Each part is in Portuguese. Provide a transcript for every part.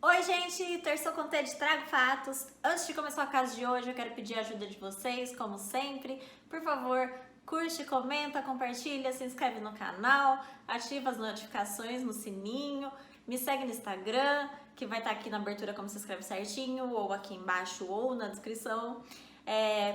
Oi gente, Terçou com Ted, trago fatos. Antes de começar o caso de hoje, eu quero pedir a ajuda de vocês, como sempre. Por favor, curte, comenta, compartilha, se inscreve no canal, ativa as notificações no sininho, me segue no Instagram, que vai estar aqui na abertura como se escreve certinho, ou aqui embaixo, ou na descrição.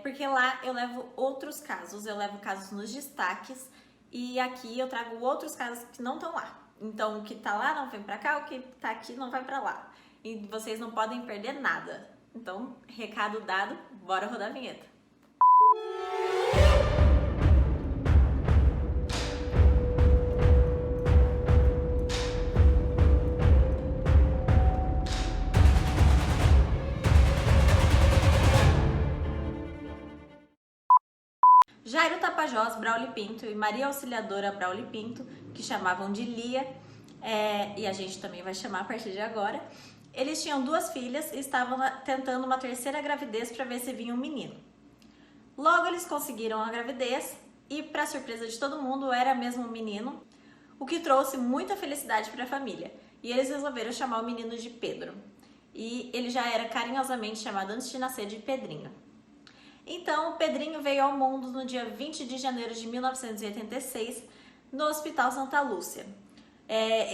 Porque lá eu levo outros casos, eu levo casos nos destaques e aqui eu trago outros casos que não estão lá. Então, o que tá lá não vem pra cá, o que tá aqui não vai pra lá. E vocês não podem perder nada. Então, recado dado, bora rodar a vinheta. Jairo Tapajós Brauli Pinto e Maria Auxiliadora Brauli Pinto, que chamavam de Lia, e a gente também vai chamar a partir de agora, eles tinham duas filhas e estavam tentando uma terceira gravidez para ver se vinha um menino. Logo eles conseguiram a gravidez e, para surpresa de todo mundo, era mesmo um menino, o que trouxe muita felicidade para a família. E eles resolveram chamar o menino de Pedro. E ele já era carinhosamente chamado antes de nascer de Pedrinho. Então, o Pedrinho veio ao mundo no dia 20 de janeiro de 1986, no Hospital Santa Lúcia.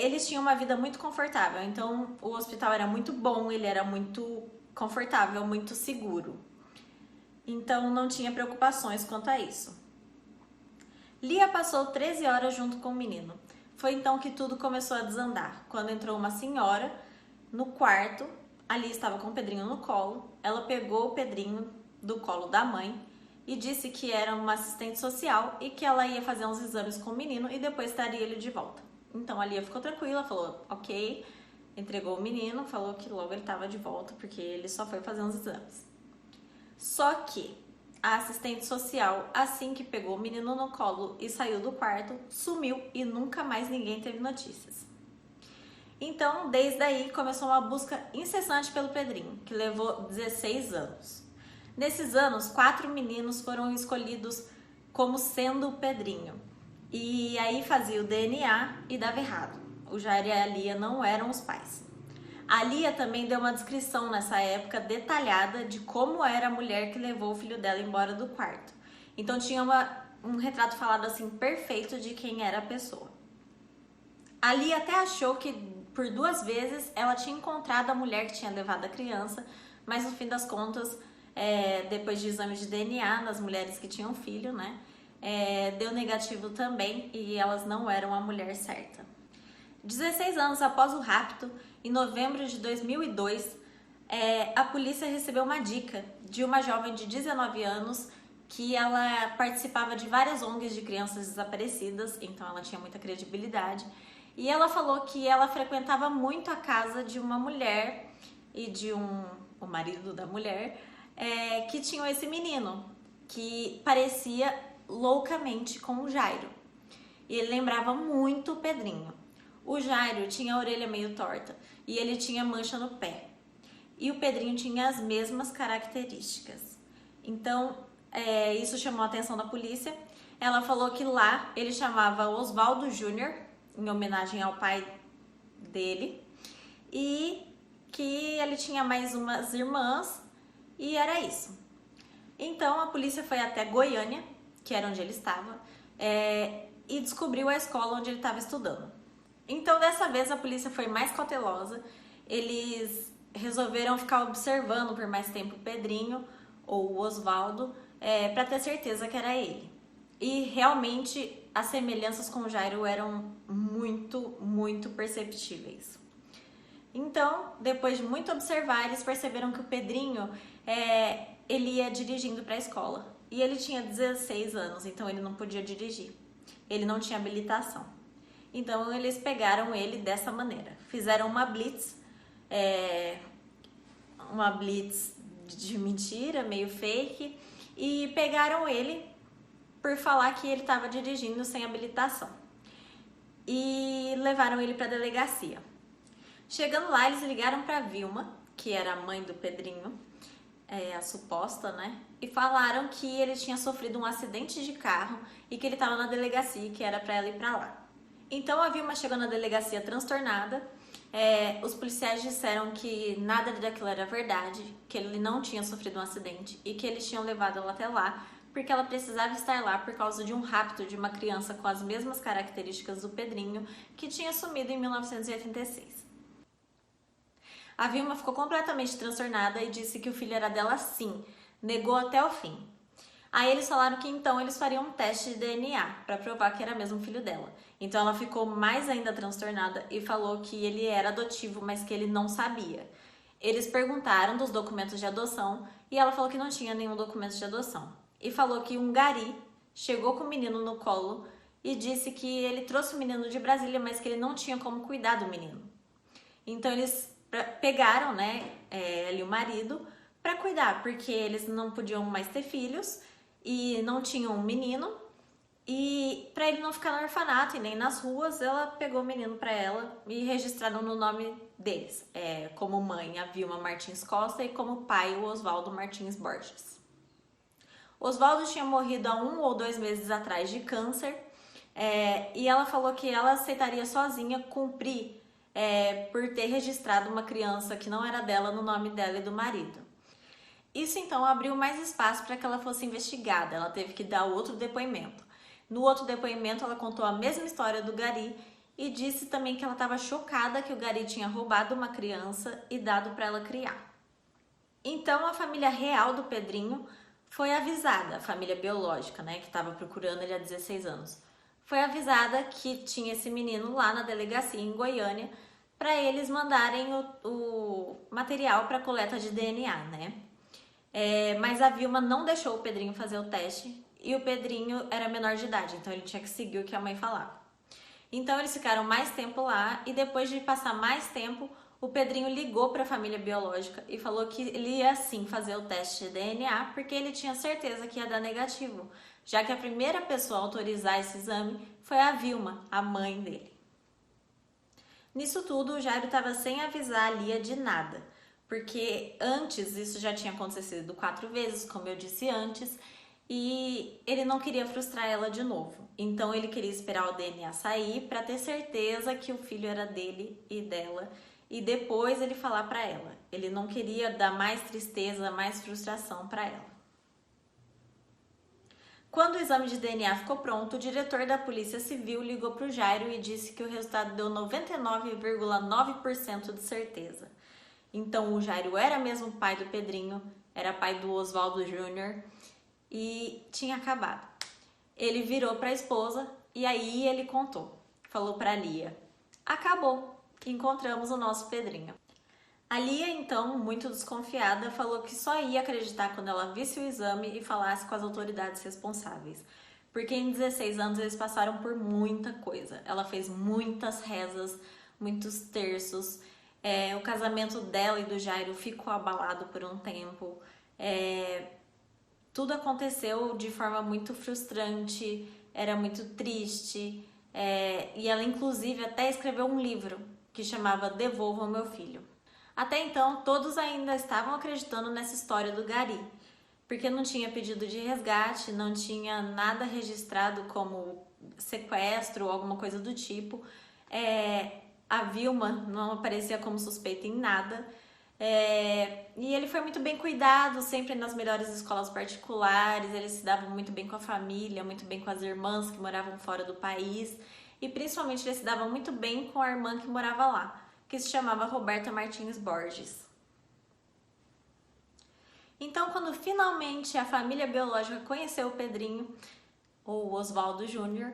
Eles tinham uma vida muito confortável, então o hospital era muito bom, ele era muito confortável, muito seguro. Então, não tinha preocupações quanto a isso. Lia passou 13 horas junto com o menino. Foi então que tudo começou a desandar, quando entrou uma senhora no quarto. A Lia estava com o Pedrinho no colo, ela pegou o Pedrinho do colo da mãe e disse que era uma assistente social e que ela ia fazer uns exames com o menino e depois traria ele de volta. Então a Lia ficou tranquila, falou ok, entregou o menino, falou que logo ele estava de volta porque ele só foi fazer uns exames. Só que a assistente social, assim que pegou o menino no colo e saiu do quarto, sumiu e nunca mais ninguém teve notícias. Então, desde aí começou uma busca incessante pelo Pedrinho, que levou 16 anos. Nesses anos, 4 meninos foram escolhidos como sendo o Pedrinho. E aí fazia o DNA e dava errado. O Jairo e a Lia não eram os pais. A Lia também deu uma descrição nessa época detalhada de como era a mulher que levou o filho dela embora do quarto. Então tinha um retrato falado assim perfeito de quem era a pessoa. A Lia até achou que por 2 vezes ela tinha encontrado a mulher que tinha levado a criança, mas no fim das contas, depois de exame de DNA nas mulheres que tinham filho, né, deu negativo também e elas não eram a mulher certa. 16 anos após o rapto, em novembro de 2002, a polícia recebeu uma dica de uma jovem de 19 anos que ela participava de várias ONGs de crianças desaparecidas, então ela tinha muita credibilidade, e ela falou que ela frequentava muito a casa de uma mulher e de o marido da mulher, que tinham esse menino, que parecia loucamente com o Jairo. E ele lembrava muito o Pedrinho. O Jairo tinha a orelha meio torta e ele tinha mancha no pé. E o Pedrinho tinha as mesmas características. Então, isso chamou a atenção da polícia. Ela falou que lá ele chamava Oswaldo Júnior, em homenagem ao pai dele, e que ele tinha mais umas irmãs, e era isso. Então a polícia foi até Goiânia, que era onde ele estava, e descobriu a escola onde ele estava estudando. Então dessa vez a polícia foi mais cautelosa, eles resolveram ficar observando por mais tempo o Pedrinho ou o Oswaldo, para ter certeza que era ele. E realmente as semelhanças com o Jairo eram muito, muito perceptíveis. Então, depois de muito observar, eles perceberam que o Pedrinho, ele ia dirigindo para a escola. E ele tinha 16 anos, então ele não podia dirigir. Ele não tinha habilitação. Então, eles pegaram ele dessa maneira. Fizeram uma blitz de mentira, meio fake, e pegaram ele por falar que ele estava dirigindo sem habilitação. E levaram ele para a delegacia. Chegando lá, eles ligaram para Vilma, que era a mãe do Pedrinho, a suposta, né? E falaram que ele tinha sofrido um acidente de carro e que ele estava na delegacia e que era para ela ir para lá. Então a Vilma chegou na delegacia transtornada, Os policiais disseram que nada daquilo era verdade, que ele não tinha sofrido um acidente e que eles tinham levado ela até lá porque ela precisava estar lá por causa de um rapto de uma criança com as mesmas características do Pedrinho que tinha sumido em 1986. A Vilma ficou completamente transtornada e disse que o filho era dela sim, negou até o fim. Aí eles falaram que então eles fariam um teste de DNA para provar que era mesmo filho dela. Então ela ficou mais ainda transtornada e falou que ele era adotivo, mas que ele não sabia. Eles perguntaram dos documentos de adoção e ela falou que não tinha nenhum documento de adoção. E falou que um gari chegou com o menino no colo e disse que ele trouxe o menino de Brasília, mas que ele não tinha como cuidar do menino. Então eles pegaram, ali o marido para cuidar, porque eles não podiam mais ter filhos e não tinham um menino, e para ele não ficar no orfanato e nem nas ruas, ela pegou o menino para ela e registraram no nome deles, como mãe a Vilma Martins Costa e como pai o Oswaldo Martins Borges. Oswaldo tinha morrido há 1 ou 2 meses atrás de câncer, e ela falou que ela aceitaria sozinha cumprir por ter registrado uma criança que não era dela no nome dela e do marido. Isso então abriu mais espaço para que ela fosse investigada, ela teve que dar outro depoimento. No outro depoimento ela contou a mesma história do gari e disse também que ela estava chocada que o gari tinha roubado uma criança e dado para ela criar. Então a família real do Pedrinho foi avisada, a família biológica, que estava procurando ele há 16 anos, foi avisada que tinha esse menino lá na delegacia em Goiânia para eles mandarem o material para coleta de DNA, mas a Vilma não deixou o Pedrinho fazer o teste e o Pedrinho era menor de idade, então ele tinha que seguir o que a mãe falava. Então eles ficaram mais tempo lá e depois de passar mais tempo, o Pedrinho ligou para a família biológica e falou que ele ia sim fazer o teste de DNA porque ele tinha certeza que ia dar negativo, já que a primeira pessoa a autorizar esse exame foi a Vilma, a mãe dele. Nisso tudo, o Jairo estava sem avisar a Lia de nada, porque antes isso já tinha acontecido 4 vezes, como eu disse antes, e ele não queria frustrar ela de novo. Então ele queria esperar o DNA sair para ter certeza que o filho era dele e dela e depois ele falar para ela. Ele não queria dar mais tristeza, mais frustração para ela. Quando o exame de DNA ficou pronto, o diretor da Polícia Civil ligou para o Jairo e disse que o resultado deu 99,9% de certeza. Então o Jairo era mesmo pai do Pedrinho, era pai do Oswaldo Júnior e tinha acabado. Ele virou para a esposa e aí ele contou, falou para a Lia: acabou, encontramos o nosso Pedrinho. A Lia, então, muito desconfiada, falou que só ia acreditar quando ela visse o exame e falasse com as autoridades responsáveis. Porque em 16 anos eles passaram por muita coisa. Ela fez muitas rezas, muitos terços. O casamento dela e do Jairo ficou abalado por um tempo. Tudo aconteceu de forma muito frustrante, era muito triste. E ela, inclusive, até escreveu um livro que chamava Devolva o Meu Filho. Até então, todos ainda estavam acreditando nessa história do gari, porque não tinha pedido de resgate, não tinha nada registrado como sequestro ou alguma coisa do tipo. A Vilma não aparecia como suspeita em nada. E ele foi muito bem cuidado, sempre nas melhores escolas particulares, ele se dava muito bem com a família, muito bem com as irmãs que moravam fora do país, e principalmente ele se dava muito bem com a irmã que morava lá, que se chamava Roberta Martins Borges. Então, quando finalmente a família biológica conheceu o Pedrinho, ou Oswaldo Júnior,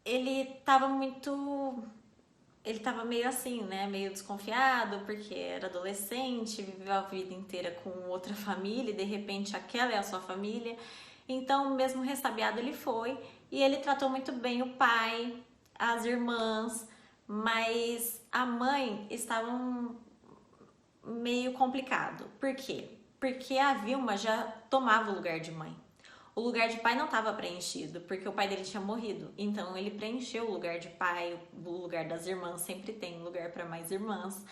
ele estava meio assim, meio desconfiado, porque era adolescente, viveu a vida inteira com outra família e de repente aquela é a sua família. Então, mesmo ressabiado ele foi e ele tratou muito bem o pai, as irmãs, mas a mãe estava meio complicado. Por quê? Porque a Vilma já tomava o lugar de mãe. O lugar de pai não estava preenchido, porque o pai dele tinha morrido. Então ele preencheu o lugar de pai, o lugar das irmãs, sempre tem lugar para mais irmãs.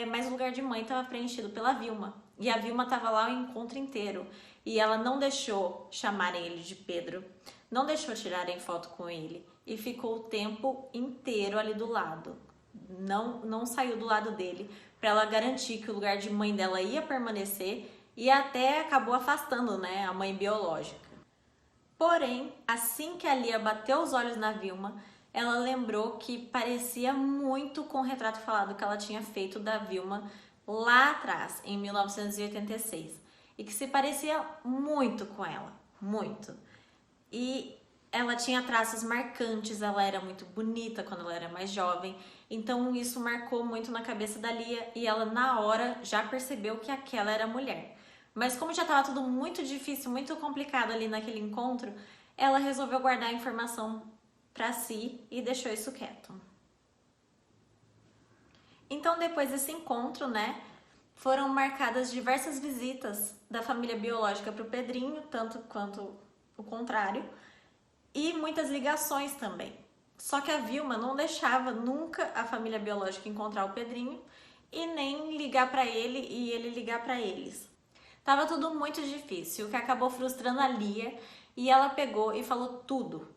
Mas o lugar de mãe estava preenchido pela Vilma. E a Vilma estava lá o encontro inteiro. E ela não deixou chamarem ele de Pedro, não deixou tirarem foto com ele. E ficou o tempo inteiro ali do lado. não saiu do lado dele para ela garantir que o lugar de mãe dela ia permanecer e até acabou afastando, né, a mãe biológica. Porém, assim que a Lia bateu os olhos na Vilma, ela lembrou que parecia muito com o retrato falado que ela tinha feito da Vilma lá atrás, em 1986, e que se parecia muito com ela, muito. E ela tinha traços marcantes, ela era muito bonita quando ela era mais jovem, então isso marcou muito na cabeça da Lia e ela na hora já percebeu que aquela era a mulher. Mas como já estava tudo muito difícil, muito complicado ali naquele encontro, ela resolveu guardar a informação para si e deixou isso quieto. Então depois desse encontro, né, foram marcadas diversas visitas da família biológica para o Pedrinho, tanto quanto o contrário, e muitas ligações também. Só que a Vilma não deixava nunca a família biológica encontrar o Pedrinho e nem ligar para ele e ele ligar para eles. Tava tudo muito difícil, o que acabou frustrando a Lia e ela pegou e falou tudo.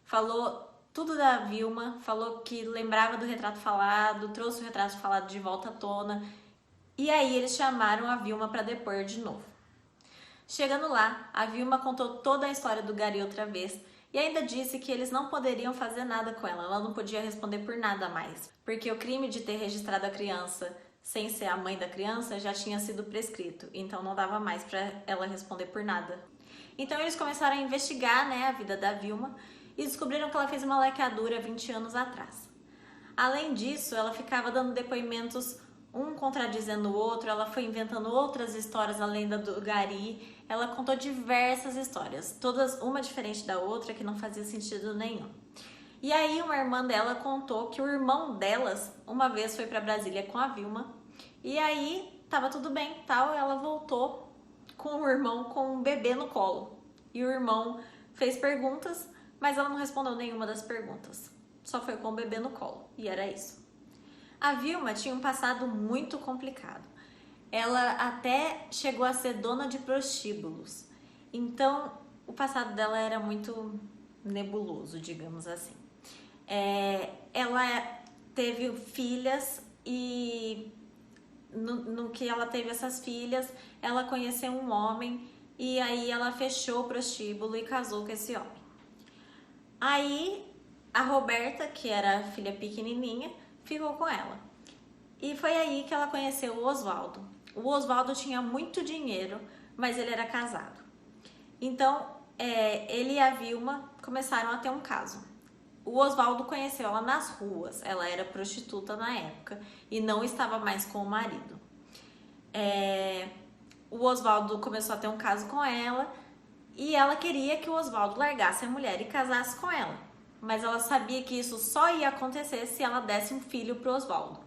Falou tudo da Vilma, falou que lembrava do retrato falado, trouxe o retrato falado de volta à tona. E aí eles chamaram a Vilma para depor de novo. Chegando lá, a Vilma contou toda a história do Gari outra vez e ainda disse que eles não poderiam fazer nada com ela não podia responder por nada mais, porque o crime de ter registrado a criança sem ser a mãe da criança já tinha sido prescrito, então não dava mais para ela responder por nada. Então eles começaram a investigar, né, a vida da Vilma e descobriram que ela fez uma laqueadura 20 anos atrás. Além disso, ela ficava dando depoimentos um contradizendo o outro, ela foi inventando outras histórias além da do Gari, ela contou diversas histórias, todas uma diferente da outra que não fazia sentido nenhum. E aí uma irmã dela contou que o irmão delas uma vez foi para Brasília com a Vilma e aí tava tudo bem, tal, ela voltou com o irmão com um bebê no colo. E o irmão fez perguntas, mas ela não respondeu nenhuma das perguntas. Só foi com o bebê no colo e era isso. A Vilma tinha um passado muito complicado. Ela até chegou a ser dona de prostíbulos. Então, o passado dela era muito nebuloso, digamos assim. Ela teve filhas e no que ela teve essas filhas, ela conheceu um homem e aí ela fechou o prostíbulo e casou com esse homem. Aí a Roberta, que era a filha pequenininha, ficou com ela. E foi aí que ela conheceu o Oswaldo. O Oswaldo tinha muito dinheiro, mas ele era casado. Então, ele e a Vilma começaram a ter um caso. O Oswaldo conheceu ela nas ruas, ela era prostituta na época e não estava mais com o marido. O Oswaldo começou a ter um caso com ela e ela queria que o Oswaldo largasse a mulher e casasse com ela. Mas ela sabia que isso só ia acontecer se ela desse um filho pro Oswaldo.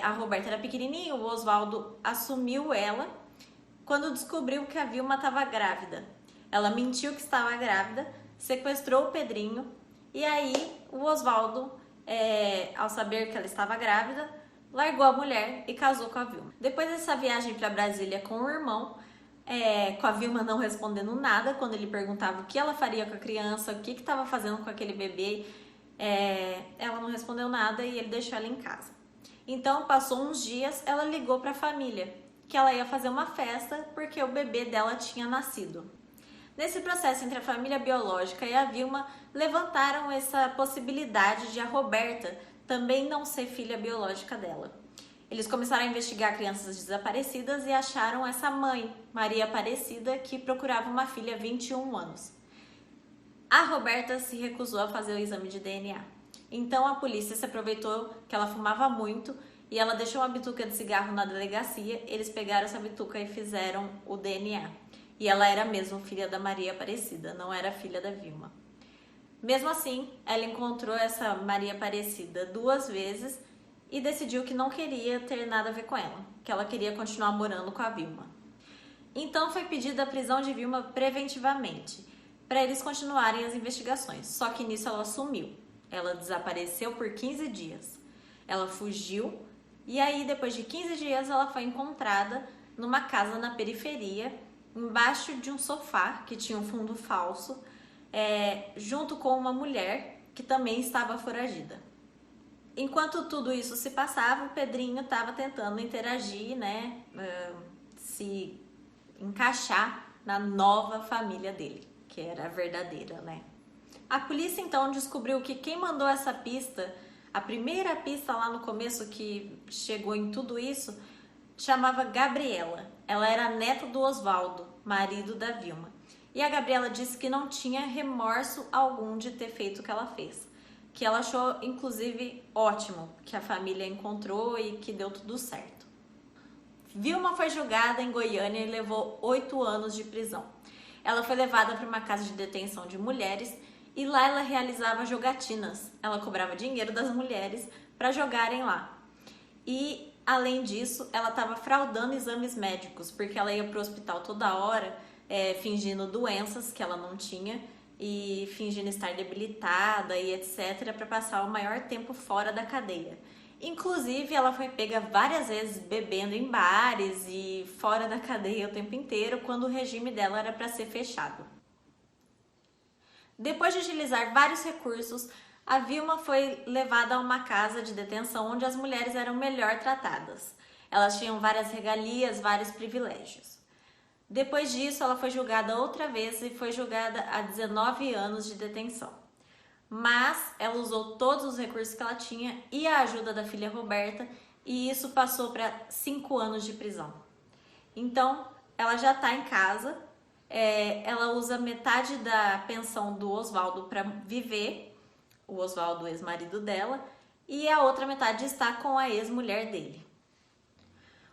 A Roberta era pequenininha, o Oswaldo assumiu ela quando descobriu que a Vilma estava grávida. Ela mentiu que estava grávida, sequestrou o Pedrinho e aí o Oswaldo, ao saber que ela estava grávida, largou a mulher e casou com a Vilma. Depois dessa viagem para Brasília com o irmão, com a Vilma não respondendo nada quando ele perguntava o que ela faria com a criança, o que estava fazendo com aquele bebê, ela não respondeu nada e ele deixou ela em casa. Então, passou uns dias, ela ligou para a família que ela ia fazer uma festa porque o bebê dela tinha nascido. Nesse processo entre a família biológica e a Vilma, levantaram essa possibilidade de a Roberta também não ser filha biológica dela. Eles começaram a investigar crianças desaparecidas e acharam essa mãe, Maria Aparecida, que procurava uma filha há 21 anos. A Roberta se recusou a fazer o exame de DNA. Então a polícia se aproveitou que ela fumava muito e ela deixou uma bituca de cigarro na delegacia. Eles pegaram essa bituca e fizeram o DNA. E ela era mesmo filha da Maria Aparecida, não era filha da Vilma. Mesmo assim, ela encontrou essa Maria Aparecida 2 vezes e decidiu que não queria ter nada a ver com ela, que ela queria continuar morando com a Vilma. Então foi pedida a prisão de Vilma preventivamente, para eles continuarem as investigações, só que nisso ela sumiu. Ela desapareceu por 15 dias. Ela fugiu e aí depois de 15 dias ela foi encontrada numa casa na periferia, embaixo de um sofá que tinha um fundo falso, junto com uma mulher que também estava foragida. Enquanto tudo isso se passava, o Pedrinho estava tentando interagir, né, se encaixar na nova família dele, que era a verdadeira, né. A polícia então descobriu que quem mandou essa pista, a primeira pista lá no começo que chegou em tudo isso, chamava Gabriela. Ela era neta do Oswaldo, marido da Vilma. E a Gabriela disse que não tinha remorso algum de ter feito o que ela fez. Que ela achou, inclusive, ótimo que a família encontrou e que deu tudo certo. Vilma foi julgada em Goiânia e levou 8 anos de prisão. Ela foi levada para uma casa de detenção de mulheres e lá ela realizava jogatinas. Ela cobrava dinheiro das mulheres para jogarem lá. E, além disso, ela estava fraudando exames médicos, porque ela ia para o hospital toda hora, fingindo doenças que ela não tinha e fingindo estar debilitada e etc, para passar o maior tempo fora da cadeia. Inclusive, ela foi pega várias vezes bebendo em bares e fora da cadeia o tempo inteiro, quando o regime dela era para ser fechado. Depois de utilizar vários recursos, a Vilma foi levada a uma casa de detenção onde as mulheres eram melhor tratadas. Elas tinham várias regalias, vários privilégios. Depois disso, ela foi julgada outra vez e foi julgada a 19 anos de detenção. Mas ela usou todos os recursos que ela tinha e a ajuda da filha Roberta, e isso passou para 5 anos de prisão. Então, ela já está em casa, ela usa metade da pensão do Oswaldo para viver, o Oswaldo, ex-marido dela, e a outra metade está com a ex-mulher dele.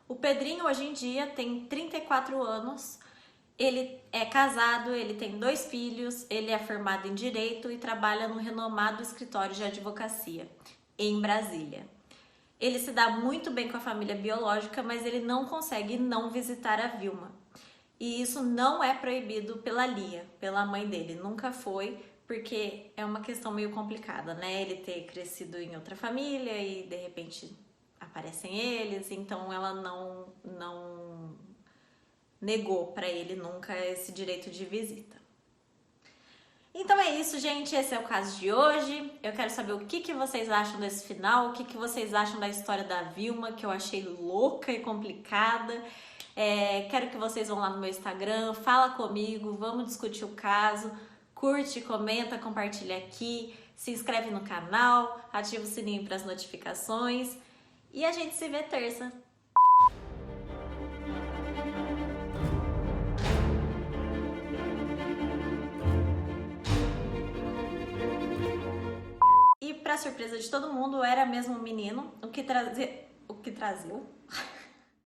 O Pedrinho hoje em dia tem 34 anos, ele é casado, ele tem 2 filhos, ele é formado em Direito e trabalha no renomado escritório de advocacia, em Brasília. Ele se dá muito bem com a família biológica, mas ele não consegue não visitar a Vilma. E isso não é proibido pela Lia, pela mãe dele, nunca foi, porque é uma questão meio complicada, né? Ele ter crescido em outra família e de repente aparecem eles, então ela não negou para ele nunca esse direito de visita. Então é isso, gente, esse é o caso de hoje. Eu quero saber o que vocês acham desse final, o que vocês acham da história da Vilma, que eu achei louca e complicada. Quero que vocês vão lá no meu Instagram, fala comigo, vamos discutir o caso, curte, comenta, compartilha aqui, se inscreve no canal, ativa o sininho para as notificações e a gente se vê terça. E para surpresa de todo mundo, era mesmo um menino, o que trazia